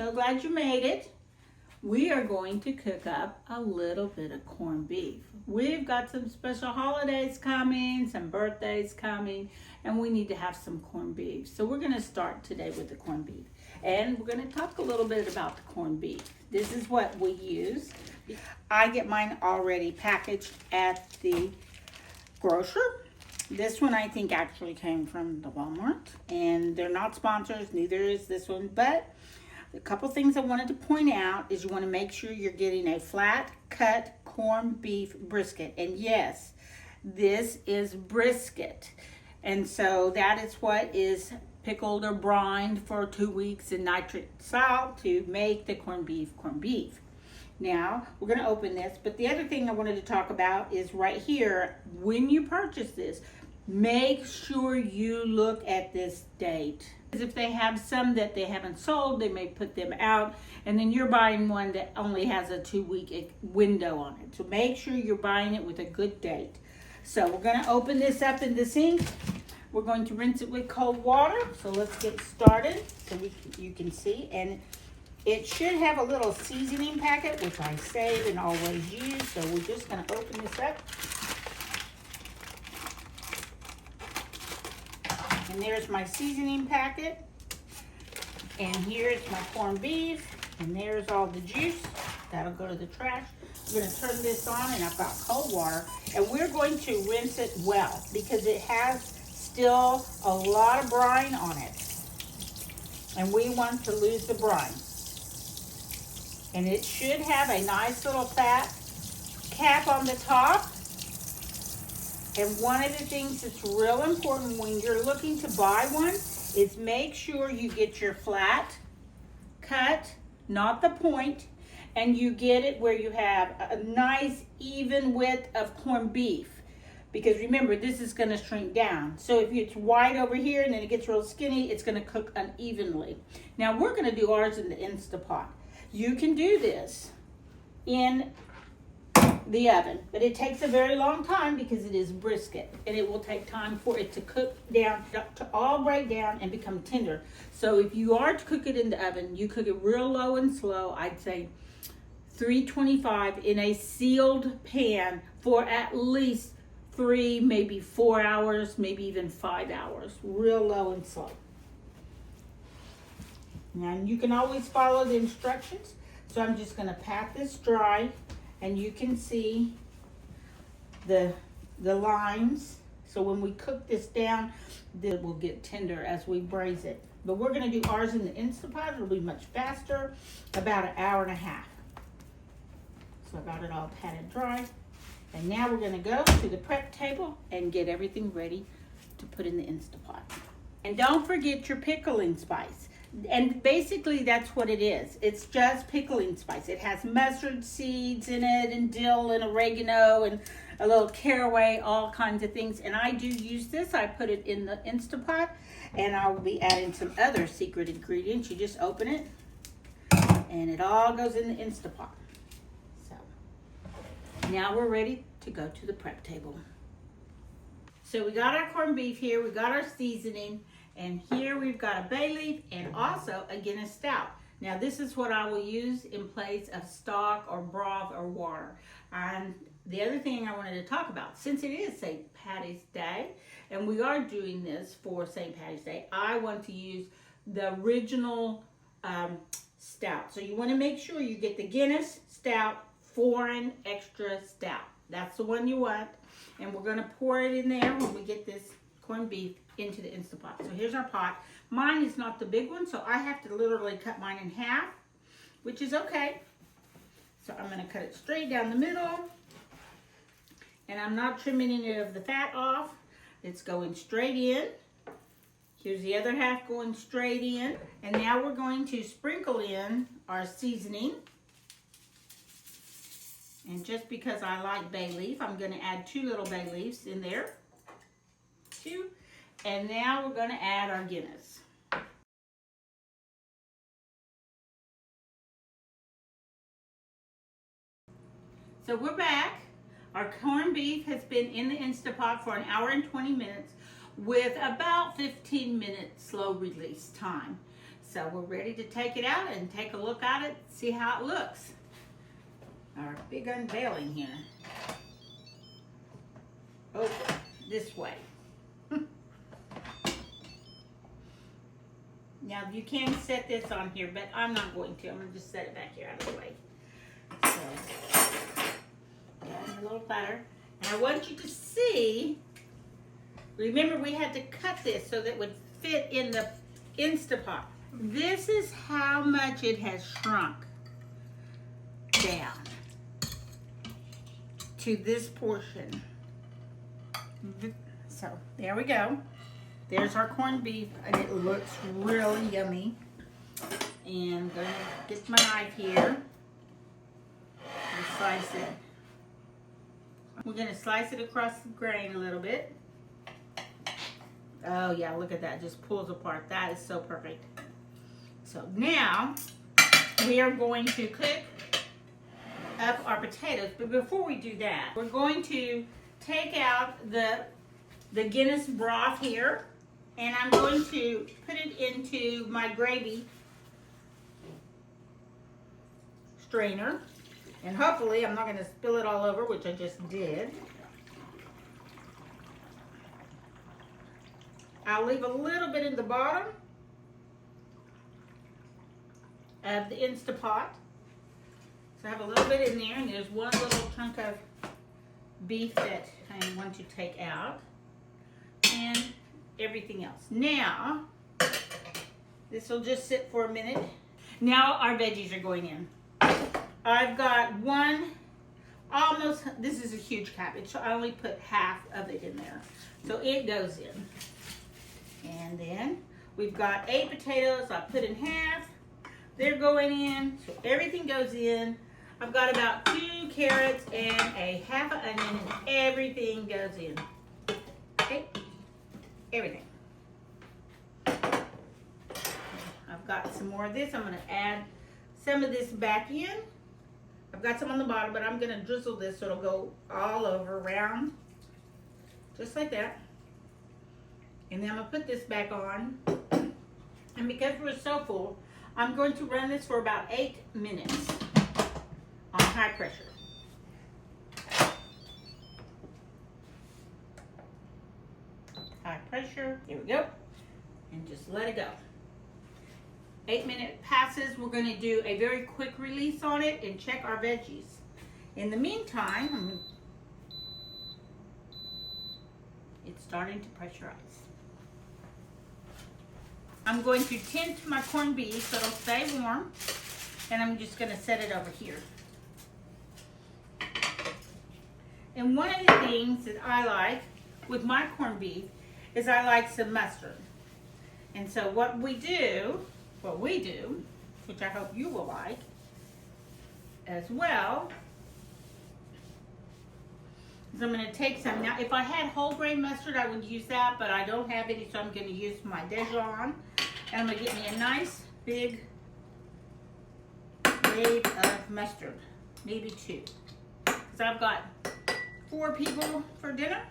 so glad you made it. We are going to cook up a little bit of corned beef. We've got some special holidays coming, some birthdays coming, and we need to have some corned beef. So we're going to start today with the corned beef. And we're going to talk a little bit about the corned beef. This is what we use. I get mine already packaged at the grocer. This one I think actually came from the Walmart, and they're not sponsors, neither is this one, but a couple things I wanted to point out is you want to make sure you're getting a flat cut corned beef brisket. And yes, this is brisket. And so that is what is pickled or brined for 2 weeks in nitric salt to make the corned beef. Now, we're going to open this, but the other thing I wanted to talk about is right here, when you purchase this, make sure you look at this date. If they have some that they haven't sold, they may put them out, and then you're buying one that only has a 2-week window on it. So make sure you're buying it with a good date. So we're going to open this up in the sink. We're going to rinse it with cold water. So let's get started so you can see. And it should have a little seasoning packet, which I save and always use. So we're just going to open this up. And there's my seasoning packet. And here's my corned beef. And there's all the juice. That'll go to the trash. I'm going to turn this on, and I've got cold water. And we're going to rinse it well because it has still a lot of brine on it. And we want to lose the brine. And it should have a nice little fat cap on the top. And one of the things that's real important when you're looking to buy one is make sure you get your flat cut, not the point, and you get it where you have a nice even width of corned beef. Because remember, this is going to shrink down. So if it's wide over here and then it gets real skinny, it's going to cook unevenly. Now we're going to do ours in the Insta Pot. You can do this in the oven, but it takes a very long time because it is brisket, and it will take time for it to cook down, to all break down and become tender. So if you are to cook it in the oven, you cook it real low and slow. I'd say 325 in a sealed pan for at least 3, maybe 4 hours, maybe even 5 hours, real low and slow. Now you can always follow the instructions. So I'm just going to pat this dry, and you can see the lines. So when we cook this down, it will get tender as we braise it. But we're going to do ours in the Insta Pot. It'll be much faster, about 1.5 hours. So I got it all patted dry. And now we're going to go to the prep table and get everything ready to put in the Insta Pot. And don't forget your pickling spice. And basically that's what it is. It's just pickling spice. It has mustard seeds in it, and dill and oregano and a little caraway, all kinds of things. And I do use this. I put it in the Insta Pot, and I will be adding some other secret ingredients. You just open it, and it all goes in the Insta Pot. So now we're ready to go to the prep table. So we got our corned beef here. We got our seasoning. And here we've got a bay leaf and also a Guinness Stout. Now this is what I will use in place of stock or broth or water. And the other thing I wanted to talk about, since it is St. Patty's Day, and we are doing this for St. Patty's Day, I want to use the original stout. So you want to make sure you get the Guinness Stout Foreign Extra Stout. That's the one you want. And we're going to pour it in there when we get this corned beef into the Insta Pot. So here's our pot. Mine is not the big one, so I have to literally cut mine in half, which is okay. So I'm going to cut it straight down the middle, and I'm not trimming any of the fat off. It's going straight in. Here's the other half going straight in. And now we're going to sprinkle in our seasoning. And just because I like bay leaf, I'm going to add 2 little bay leaves in there. 2. And now we're going to add our Guinness. So we're back. Our corned beef has been in the Insta Pot for 1 hour and 20 minutes with about 15 minutes slow release time. So we're ready to take it out and take a look at it, see how it looks. Our big unveiling here. Over this way. Now you can set this on here, but I'm not going to. I'm going to just set it back here out of the way. So, a little butter. And I want you to see, remember we had to cut this so that it would fit in the Insta Pot. This is how much it has shrunk down to this portion. So there we go. There's our corned beef, and it looks really yummy. And I'm going to get my knife here and slice it. We're going to slice it across the grain a little bit. Oh yeah, look at that, it just pulls apart. That is so perfect. So now we are going to cook up our potatoes. But before we do that, we're going to take out the Guinness broth here. And I'm going to put it into my gravy strainer. And hopefully I'm not going to spill it all over, which I just did. I'll leave a little bit in the bottom of the Insta Pot. So I have a little bit in there, and there's one little chunk of beef that I want to take out. And everything else. Now, this will just sit for a minute. Now our veggies are going in. I've got this is a huge cabbage, so I only put half of it in there. So it goes in. And then we've got 8 potatoes I put in half. They're going in, so everything goes in. I've got about 2 carrots and a half an onion, and everything goes in. Okay? Everything. I've got some more of this. I'm going to add some of this back in. I've got some on the bottom, but I'm going to drizzle this so it'll go all over around. Just like that. And then I'm going to put this back on. And because we're so full, I'm going to run this for about 8 minutes on high pressure. High pressure, here we go, and just let it go. 8 minute passes, we're going to do a very quick release on it and check our veggies. In the meantime, it's starting to pressurize. I'm going to tint my corned beef so it'll stay warm, and I'm just going to set it over here. And one of the things that I like with my corned beef is I like some mustard. And so what we do, which I hope you will like as well, is I'm going to take some. Now, if I had whole grain mustard, I would use that, but I don't have any, so I'm going to use my Dijon. And I'm going to get me a nice big wave of mustard, maybe 2. Because I've got 4 people for dinner.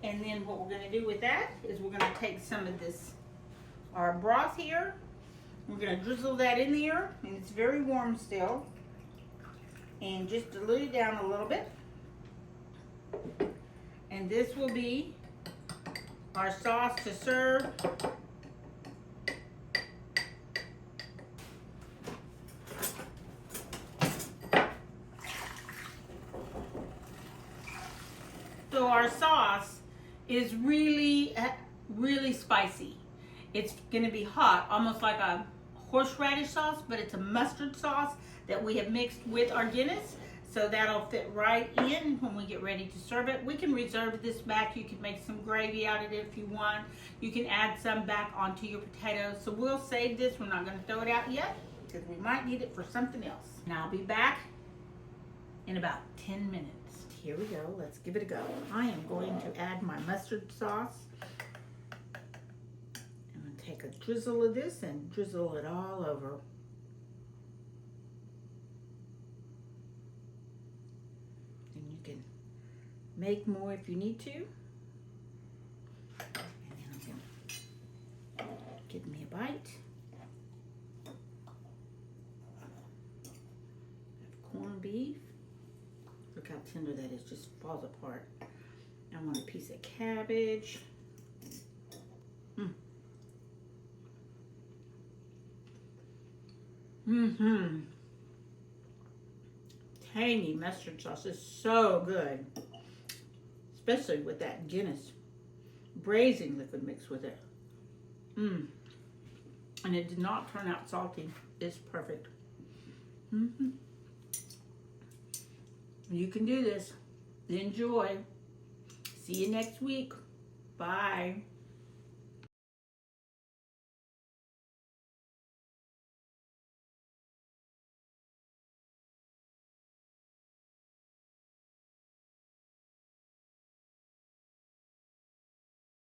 And then what we're going to do with that is we're going to take some of this, our broth here. We're going to drizzle that in there, and it's very warm still. And just dilute it down a little bit. And this will be our sauce to serve. So our sauce is really spicy. It's going to be hot, almost like a horseradish sauce, but it's a mustard sauce that we have mixed with our Guinness. So that'll fit right in when we get ready to serve it. We can reserve this back. You can make some gravy out of it if you want. You can add some back onto your potatoes. So we'll save this. We're not going to throw it out yet because we might need it for something else. And I'll be back in about 10 minutes. Here we go. Let's give it a go. I am going to add my mustard sauce. I'm going to take a drizzle of this and drizzle it all over. And you can make more if you need to. And then I'm going to give me a bite. corned beef. Look how tender that is, just falls apart. I want a piece of cabbage. Tangy mustard sauce is so good, especially with that Guinness braising liquid mixed with it. And it did not turn out salty. It's perfect. You can do this. Enjoy. See you next week. Bye.